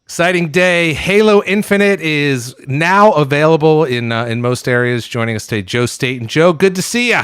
Exciting day. Halo Infinite is now available in most areas. Joining us today, Joe Staten. Joe, good to see you.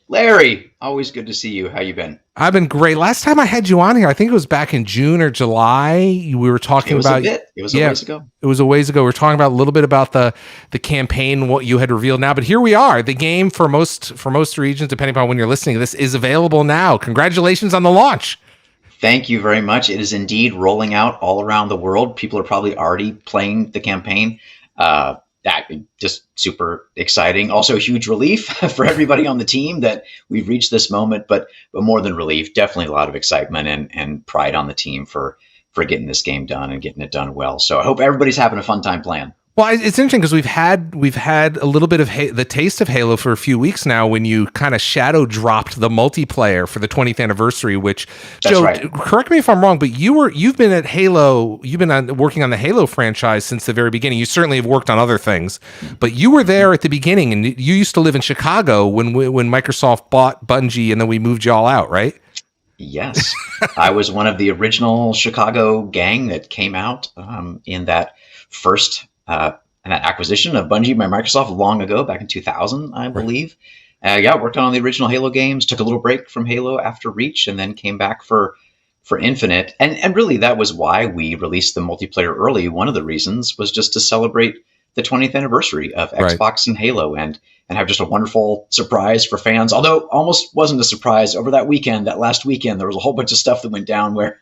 Larry, always good to see you. How you been? I've been great. Last time I had you on here, I think it was back in June or July. We were talking about It was a ways ago. It was a ways ago. We were talking about a little bit about the campaign, what you had revealed now. But here we are. The game for most regions, depending upon when you're listening to this, is available now. Congratulations on the launch. Thank you very much. It is indeed rolling out all around the world. People are probably already playing the campaign. That just super exciting. Also a huge relief for everybody on the team that we've reached this moment, but more than relief, definitely a lot of excitement and pride on the team for getting this game done and getting it done well. So I hope everybody's having a fun time playing. Well, it's interesting because we've had a little bit of the taste of Halo for a few weeks now. When you kind of shadow dropped the multiplayer for the 20th anniversary, which That's Joe, right. Correct me if I'm wrong, but you've been at Halo, working on the Halo franchise since the very beginning. You certainly have worked on other things, but you were there at the beginning, and you used to live in Chicago when Microsoft bought Bungie, and then we moved you all out, right? Yes, I was one of the original Chicago gang that came out in that first an acquisition of Bungie by Microsoft long ago, back in 2000, I believe. Worked on the original Halo games, took a little break from Halo after Reach, and then came back for Infinite. And really, that was why we released the multiplayer early. One of the reasons was just to celebrate the 20th anniversary of Xbox and Halo and have just a wonderful surprise for fans. Although almost wasn't a surprise over that last weekend, there was a whole bunch of stuff that went down where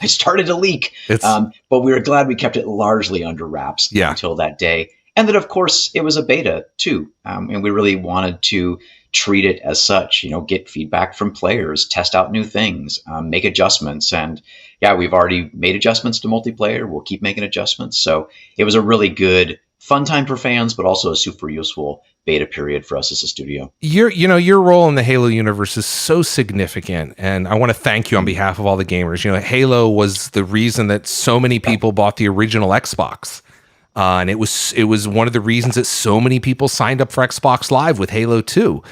I started to leak, but we were glad we kept it largely under wraps until that day. And that, of course, it was a beta too. And we really wanted to treat it as such, get feedback from players, test out new things, make adjustments. And we've already made adjustments to multiplayer. We'll keep making adjustments. So it was a really good, fun time for fans, but also a super useful beta period for us as a studio. Your role in the Halo universe is so significant, and I want to thank you on behalf of all the gamers. Halo was the reason that so many people bought the original Xbox, and it was one of the reasons that so many people signed up for Xbox Live with Halo 2.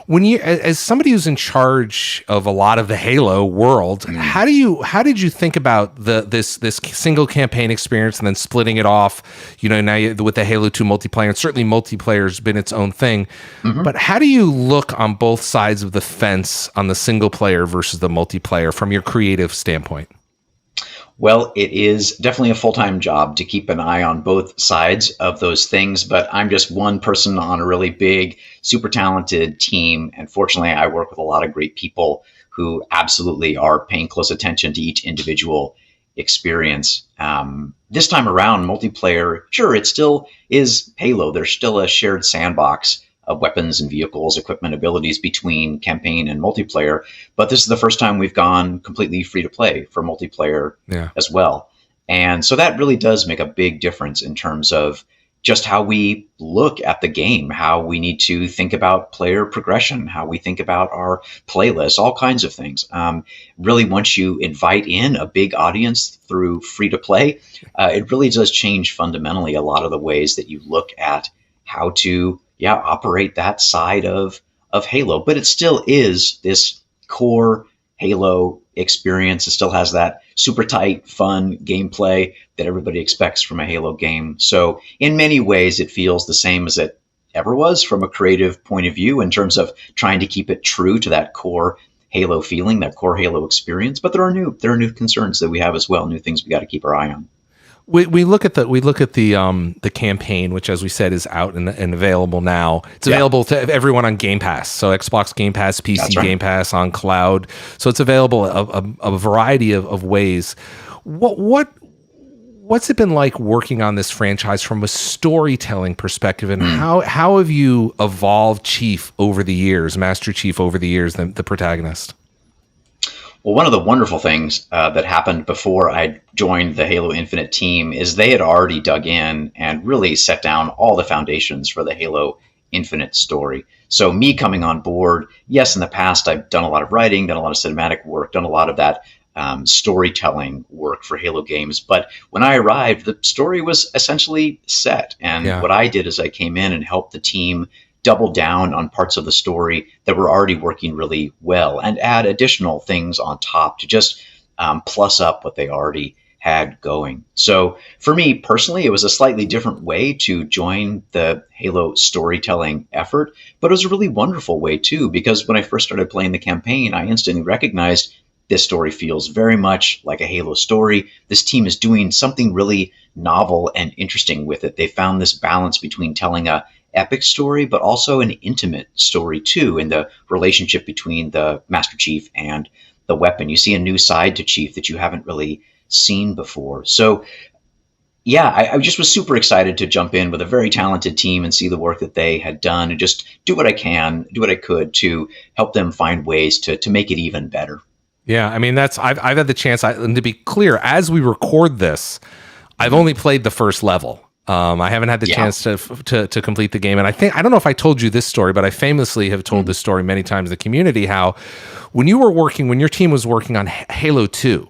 When you, as somebody who's in charge of a lot of the Halo world, how did you think about this single campaign experience and then splitting it off? Now with the Halo 2 multiplayer, and certainly multiplayer's been its own thing. Mm-hmm. But how do you look on both sides of the fence on the single player versus the multiplayer from your creative standpoint? Well, it is definitely a full-time job to keep an eye on both sides of those things, but I'm just one person on a really big, super talented team. And fortunately, I work with a lot of great people who absolutely are paying close attention to each individual experience. This time around, multiplayer, sure, it still is Halo. There's still a shared sandbox of weapons and vehicles, equipment, abilities between campaign and multiplayer. But this is the first time we've gone completely free to play for multiplayer as well. And so that really does make a big difference in terms of just how we look at the game, how we need to think about player progression, how we think about our playlists, all kinds of things. Really, once you invite in a big audience through free to play, it really does change fundamentally a lot of the ways that you look at how to operate that side of Halo. But it still is this core Halo experience. It still has that super tight, fun gameplay that everybody expects from a Halo game. So in many ways, it feels the same as it ever was from a creative point of view in terms of trying to keep it true to that core Halo feeling, that core Halo experience. But there are new concerns that we have as well, new things we got to keep our eye on. We look at the campaign, which, as we said, is out and available now. It's available to everyone on Game Pass, so Xbox Game Pass, PC Game Pass, on cloud. So it's available a variety of ways. What's it been like working on this franchise from a storytelling perspective, and how have you evolved Chief over the years, Master Chief over the years, the protagonist? Well, one of the wonderful things that happened before I joined the Halo Infinite team is they had already dug in and really set down all the foundations for the Halo Infinite story. So me coming on board, yes, in the past, I've done a lot of writing, done a lot of cinematic work, done a lot of that storytelling work for Halo games. But when I arrived, the story was essentially set. And what I did is I came in and helped the team double down on parts of the story that were already working really well and add additional things on top to just plus up what they already had going. So for me personally, it was a slightly different way to join the Halo storytelling effort, but it was a really wonderful way too, because when I first started playing the campaign, I instantly recognized this story feels very much like a Halo story. This team is doing something really novel and interesting with it. They found this balance between telling a epic story, but also an intimate story too, in the relationship between the Master Chief and the weapon. You see a new side to Chief that you haven't really seen before. So yeah, I just was super excited to jump in with a very talented team and see the work that they had done and just do what I could to help them find ways to make it even better. Yeah, I mean I've had the chance. And to be clear, as we record this, I've only played the first level. I haven't had the chance to complete the game, and I don't know if I told you this story, but I famously have told this story many times in the community. How when your team was working on Halo 2.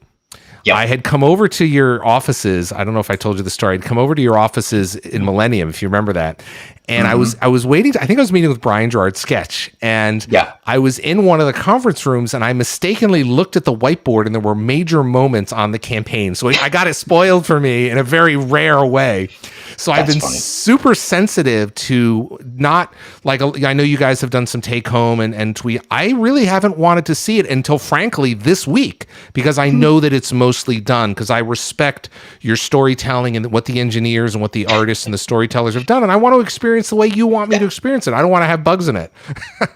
Yep. I had come over to your offices. I don't know if I told you the story. I'd come over to your offices in Millennium, if you remember that. And I was waiting. I think I was meeting with Brian Gerard Sketch, and I was in one of the conference rooms, and I mistakenly looked at the whiteboard, and there were major moments on the campaign. So I got it spoiled for me in a very rare way. So I've been super sensitive to not, like, I know you guys have done some take home and tweet. I really haven't wanted to see it until, frankly, this week, because I know that it's mostly done, because I respect your storytelling and what the engineers and what the artists and the storytellers have done. And I want to experience the way you want me to experience it. I don't want to have bugs in it.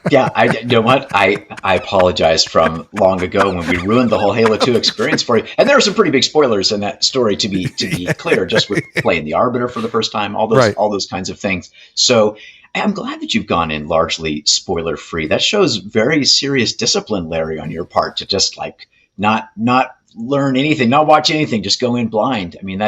You know what? I apologized from long ago when we ruined the whole Halo 2 experience for you. And there are some pretty big spoilers in that story, to be clear, just with playing the Arbiter for the first time, all those kinds of things. So I'm glad that you've gone in largely spoiler free. That shows very serious discipline, Larry, on your part, to just like not learn anything, not watch anything, just go in blind. I mean,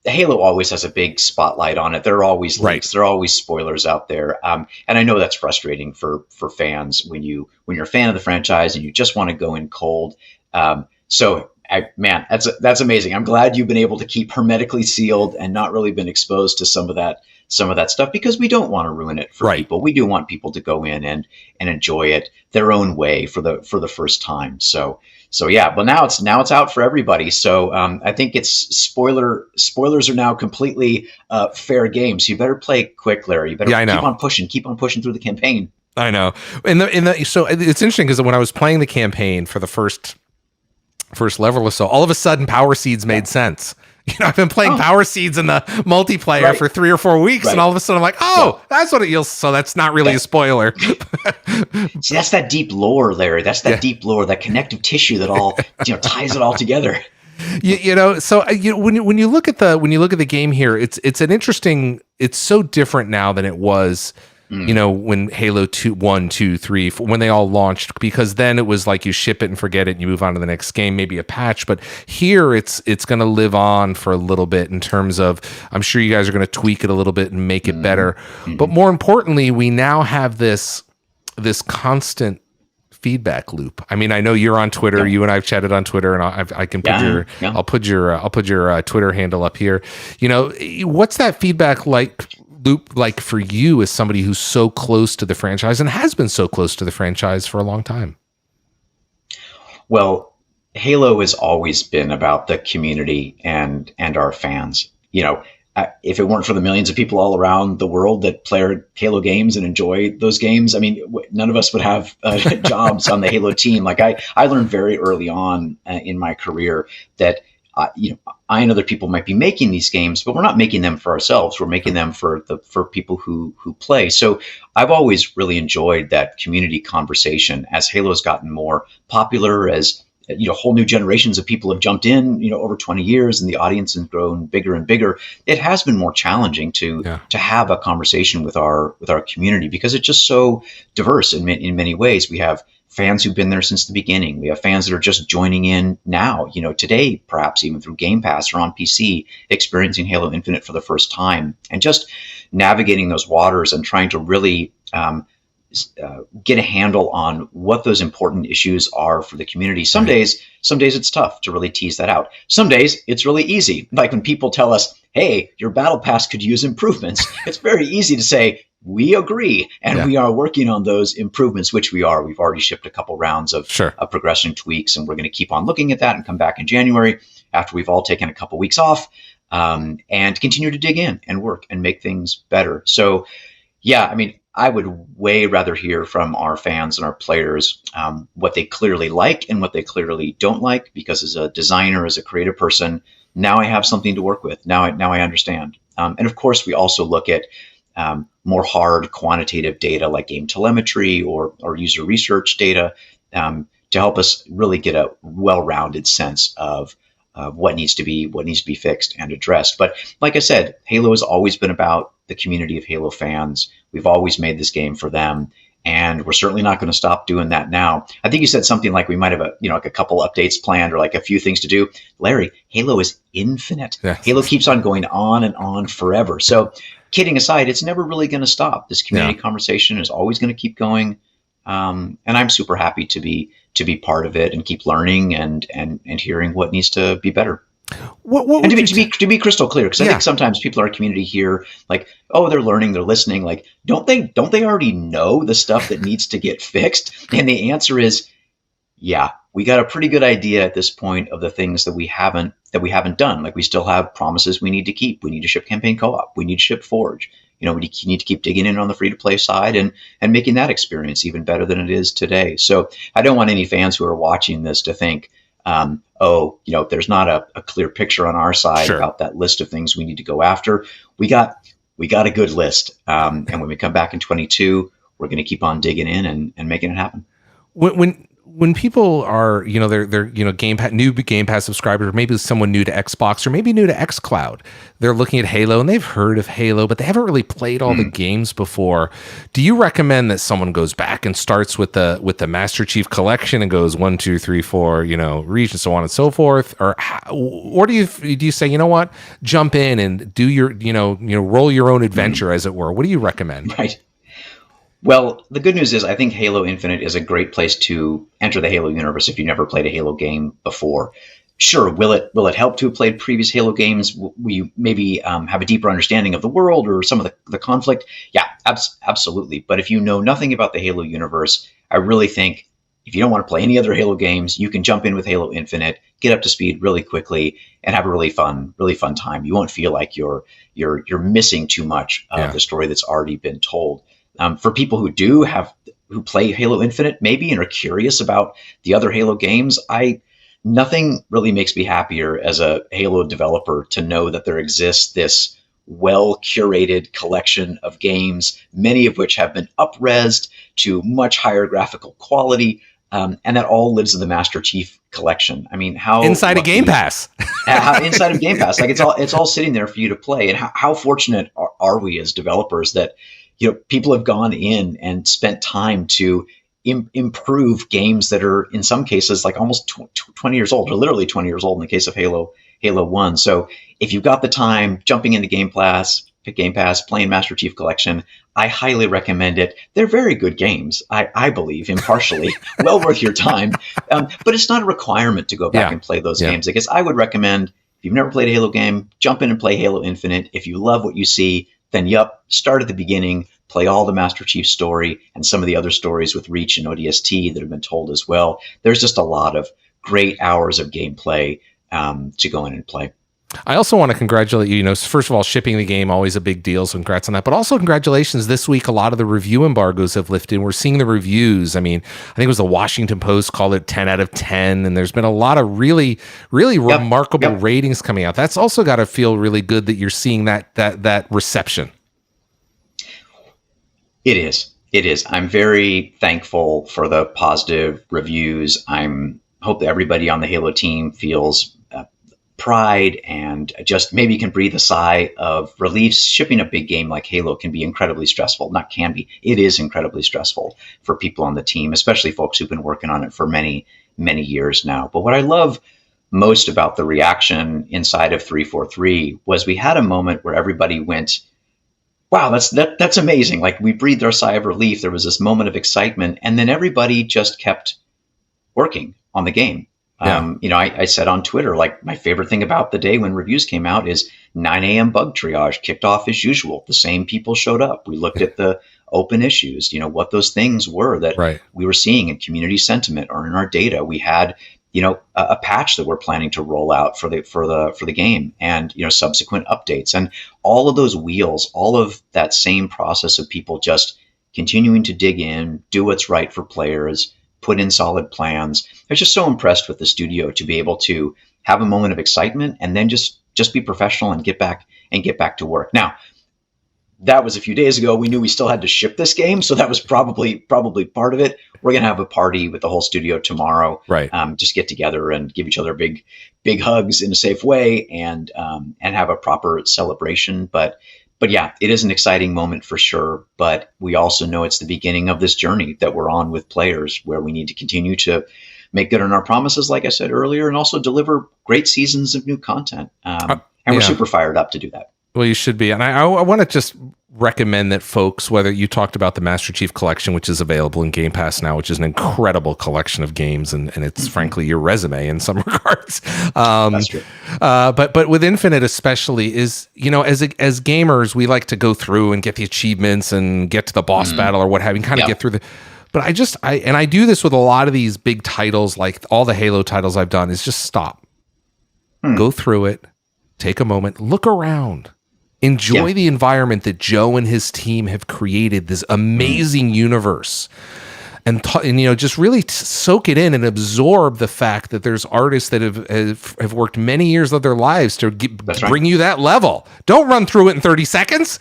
Halo always has a big spotlight on it. There are always leaks. There are always spoilers out there. And I know that's frustrating for fans when you're a fan of the franchise and you just want to go in cold. Man, that's amazing. I'm glad you've been able to keep hermetically sealed and not really been exposed to some of that stuff, because we don't want to ruin it for people. We do want people to go in and enjoy it their own way for the first time. So yeah, but now it's out for everybody. So I think spoilers are now completely fair game. So you better play quick, Larry. You better keep on pushing through the campaign. I know. So it's interesting, because when I was playing the campaign for the first level or so, all of a sudden Power Seeds made sense. I've been playing Power Seeds in the multiplayer for 3 or 4 weeks, and all of a sudden I'm like, that's what it yields. So that's not really a spoiler. See, that's that deep lore, Larry. That's that deep lore, that connective tissue that all ties it all together. So when you look at the game here, it's an interesting. It's so different now than it was. When Halo 2, 1, 2, 3, 4, when they all launched, because then it was like you ship it and forget it and you move on to the next game, maybe a patch. But here it's going to live on for a little bit, in terms of, I'm sure you guys are going to tweak it a little bit and make it better. But more importantly, we now have this constant feedback loop. I mean, I know you're on Twitter. You and I've chatted on Twitter, and I can put I'll put your Twitter handle up here. What's that feedback loop like for you, as somebody who's so close to the franchise and has been so close to the franchise for a long time? Well, Halo has always been about the community and our fans. If it weren't for the millions of people all around the world that play Halo games and enjoy those games, I mean, none of us would have jobs on the Halo team. Like I learned very early on in my career that I and other people might be making these games, but we're not making them for ourselves. We're making them for people who play. So I've always really enjoyed that community conversation as Halo's gotten more popular, as whole new generations of people have jumped in, over 20 years, and the audience has grown bigger and bigger. It has been more challenging to have a conversation with our community, because it's just so diverse in many ways. We have fans who've been there since the beginning. We have fans that are just joining in now, today, perhaps even through Game Pass or on PC, experiencing Halo Infinite for the first time, and just navigating those waters and trying to really get a handle on what those important issues are for the community. Some days it's tough to really tease that out. Some days it's really easy. Like when people tell us, hey, your battle pass could use improvements, it's very easy to say, we agree, and Yeah. we are working on those improvements, which we are. We've already shipped a couple rounds of, Sure. progression tweaks, and we're going to keep on looking at that and come back in January after we've all taken a couple weeks off, and continue to dig in and work and make things better. So, yeah, I mean, I would way rather hear from our fans and our players, what they clearly like and what they clearly don't like, because as a designer, as a creative person, now I have something to work with. Now I understand. And of course, we also look at, more hard quantitative data like game telemetry or user research data, to help us really get a well-rounded sense of what needs to be fixed and addressed. But like I said, Halo has always been about the community of Halo fans. We've always made this game for them, and we're certainly not going to stop doing that now. I think you said something like we might have like a couple updates planned or like a few things to do. Larry, Halo is infinite. Yeah. Halo keeps on going on and on forever. So, kidding aside, it's never really going to stop. This community conversation is always going to keep going, and I'm super happy to be part of it and keep learning and hearing what needs to be better. What And to be crystal clear, because I Yeah. think sometimes people in our community hear like, oh, they're learning, they're listening. Like, don't they already know the stuff that needs to get fixed? And the answer is, yeah, we got a pretty good idea at this point of the things that we haven't done. Like, we still have promises we need to keep. We need to ship campaign co-op. We need to ship Forge. We need to keep digging in on the free to play side and making that experience even better than it is today. So I don't want any fans who are watching this to think, there's not a clear picture on our side Sure. about that list of things we need to go after. We got a good list. And when we come back in 22, we're going to keep on digging in and making it happen. When people are, they're new Game Pass subscribers, or maybe someone new to Xbox, or maybe new to xCloud, they're looking at Halo and they've heard of Halo, but they haven't really played all the games before. Do you recommend that someone goes back and starts with the Master Chief Collection and goes 1, 2, 3, 4, Reach and so on and so forth, or do you say, you know what, jump in and do your roll your own adventure, as it were? What do you recommend? Right. Well, the good news is I think Halo Infinite is a great place to enter the Halo universe if you've never played a Halo game before. Sure, will it help to have played previous Halo games? Will you maybe have a deeper understanding of the world or some of the conflict? Yeah, absolutely. But if you know nothing about the Halo universe, I really think if you don't want to play any other Halo games, you can jump in with Halo Infinite, get up to speed really quickly, and have a really fun time. You won't feel like you're missing too much of the story that's already been told. For people who play Halo Infinite maybe and are curious about the other Halo games, nothing really makes me happier as a Halo developer to know that there exists this well-curated collection of games, many of which have been up-resed to much higher graphical quality, and that all lives in the Master Chief collection. I mean, how Inside of Game Pass. Inside of Game Pass, like it's all sitting there for you to play. And how fortunate are we as developers that people have gone in and spent time to improve games that are in some cases like almost 20 years old, or literally 20 years old in the case of Halo 1. So if you've got the time, jumping into Game Pass, playing Master Chief Collection, I highly recommend it. They're very good games, I believe, impartially, well worth your time. But it's not a requirement to go back and play those games. I guess I would recommend, if you've never played a Halo game, jump in and play Halo Infinite. If you love what you see, then start at the beginning, play all the Master Chief story and some of the other stories with Reach and ODST that have been told as well. There's just a lot of great hours of gameplay to go in and play. I also want to congratulate you. First of all, shipping the game, always a big deal, so congrats on that. But also congratulations, this week, a lot of the review embargoes have lifted. We're seeing the reviews. I mean, I think it was the Washington Post called it 10 out of 10, and there's been a lot of really, really remarkable ratings coming out. That's also got to feel really good that you're seeing that reception. It is. I'm very thankful for the positive reviews. Hope that everybody on the Halo team feels pride and just maybe can breathe a sigh of relief. Shipping a big game like Halo can be incredibly stressful. Not can be. It is incredibly stressful for people on the team, especially folks who've been working on it for many, many years now. But what I love most about the reaction inside of 343 was we had a moment where everybody went, wow, that's amazing. Like, we breathed our sigh of relief. There was this moment of excitement, and then everybody just kept working on the game. Yeah. I said on Twitter, like, my favorite thing about the day when reviews came out is 9 a.m. bug triage kicked off as usual. The same people showed up. We looked at the open issues, what those things were that Right. we were seeing in community sentiment or in our data. We had, a patch that we're planning to roll out for the game, and subsequent updates, and all of those wheels, all of that same process of people just continuing to dig in, do what's right for players, put in solid plans. I was just so impressed with the studio to be able to have a moment of excitement and then just be professional and get back to work. Now, that was a few days ago. We knew we still had to ship this game, so that was probably part of it. We're gonna have a party with the whole studio tomorrow. Right. Just get together and give each other big hugs in a safe way, and have a proper celebration. But yeah, it is an exciting moment for sure. But we also know it's the beginning of this journey that we're on with players, where we need to continue to make good on our promises, like I said earlier, and also deliver great seasons of new content. And we're super fired up to do that. Well, you should be. And I want to just recommend that folks, whether you talked about the Master Chief Collection, which is available in Game Pass now, which is an incredible collection of games, and it's frankly your resume in some regards. That's true. But with Infinite especially is, as gamers, we like to go through and get the achievements and get to the boss battle or what have you, kind of get through the... But I do this with a lot of these big titles, like all the Halo titles I've done, is just stop. Go through it, take a moment, look around. Enjoy the environment that Joe and his team have created, this amazing universe. And just really soak it in and absorb the fact that there's artists that have worked many years of their lives to bring you that level. Don't run through it in 30 seconds.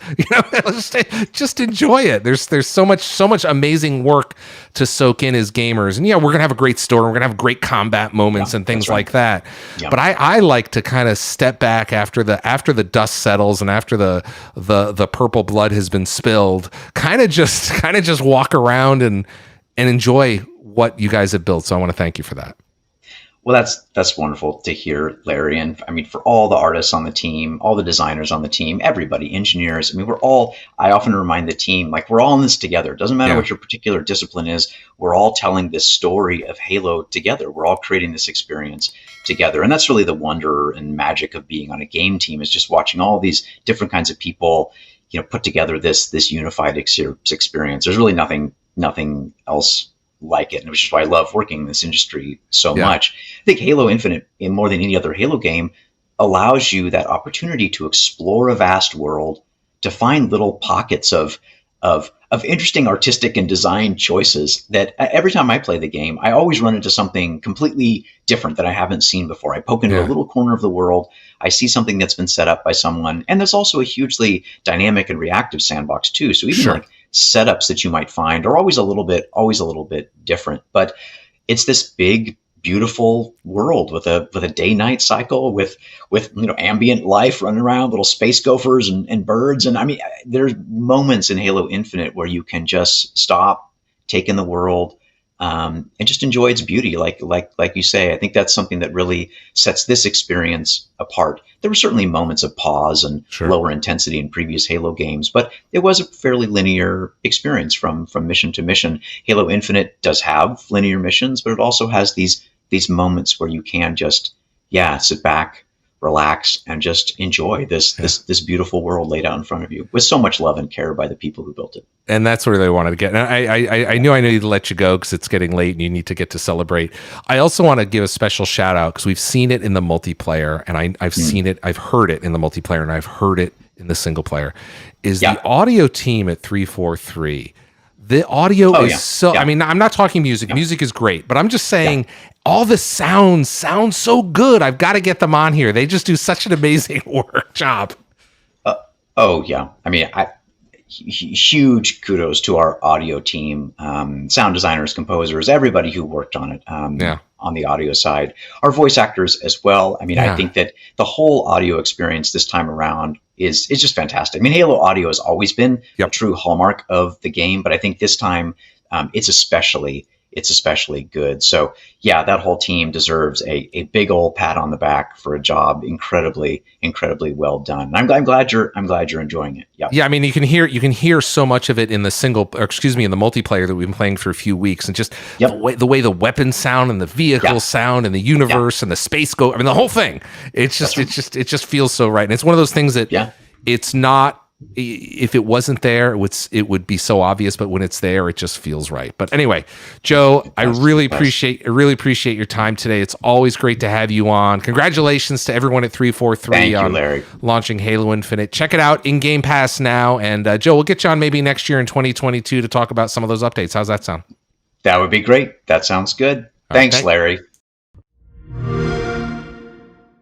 Just enjoy it. There's so much amazing work to soak in as gamers. And we're gonna have a great story. We're gonna have great combat moments and things like that. Yeah. But I like to kind of step back after the dust settles and after the purple blood has been spilled. Kind of just walk around and enjoy what you guys have built. So I want to thank you for that. Well, that's wonderful to hear, Larry. And I mean, for all the artists on the team, all the designers on the team, everybody, engineers, I mean, I often remind the team, like, we're all in this together. It doesn't matter what your particular discipline is. We're all telling this story of Halo together. We're all creating this experience together. And that's really the wonder and magic of being on a game team, is just watching all these different kinds of people, put together this unified experience. There's really nothing else like it, and which is why I love working in this industry so much. I think Halo Infinite, in more than any other Halo game, allows you that opportunity to explore a vast world, to find little pockets of interesting artistic and design choices that every time I play the game, I always run into something completely different that I haven't seen before. I poke into a little corner of the world, I see something that's been set up by someone, and there's also a hugely dynamic and reactive sandbox too. So even like setups that you might find are always a little bit different. But it's this big, beautiful world with a day-night cycle, with ambient life running around, little space gophers and birds. And I mean, there's moments in Halo Infinite where you can just stop, take in the world, and just enjoy its beauty. Like you say, I think that's something that really sets this experience apart. There were certainly moments of pause and lower intensity in previous Halo games, but it was a fairly linear experience from mission to mission. Halo Infinite does have linear missions, but it also has these moments where you can just sit back, relax, and just enjoy this beautiful world laid out in front of you with so much love and care by the people who built it. And that's where they wanted to get. And I knew I needed to let you go because it's getting late and you need to get to celebrate. I also want to give a special shout out because we've seen it in the multiplayer, and I've seen it, I've heard it in the multiplayer, and I've heard it in the single player. The audio team at 343. The audio is I mean, I'm not talking music. Yeah. Music is great, but I'm just saying all the sounds sound so good. I've got to get them on here. They just do such an amazing job. I mean, huge kudos to our audio team, sound designers, composers, everybody who worked on it. On the audio side, our voice actors as well. I mean, I think that the whole audio experience this time around is just fantastic. I mean, Halo audio has always been a true hallmark of the game, but I think this time it's especially it's especially good. So yeah, that whole team deserves a big old pat on the back for a job incredibly, incredibly well done. And I'm glad you're enjoying it. Yeah. Yeah, I mean, you can hear so much of it in the in the multiplayer that we've been playing for a few weeks, and just Yep. the way the weapons sound and the vehicles sound and the universe and the space go. I mean, the whole thing. It's just it just feels so right, and it's one of those things that it's not. If it wasn't there, it would be so obvious, but when it's there, it just feels right. But anyway, Joe, I really appreciate your time today. It's always great to have you on. Congratulations to everyone at 343 on Larry. launching Halo Infinite. Check it out in Game Pass now. And Joe, we'll get you on maybe next year in 2022 to talk about some of those updates. How's that sound? That would be great. That sounds good. Thanks, Larry.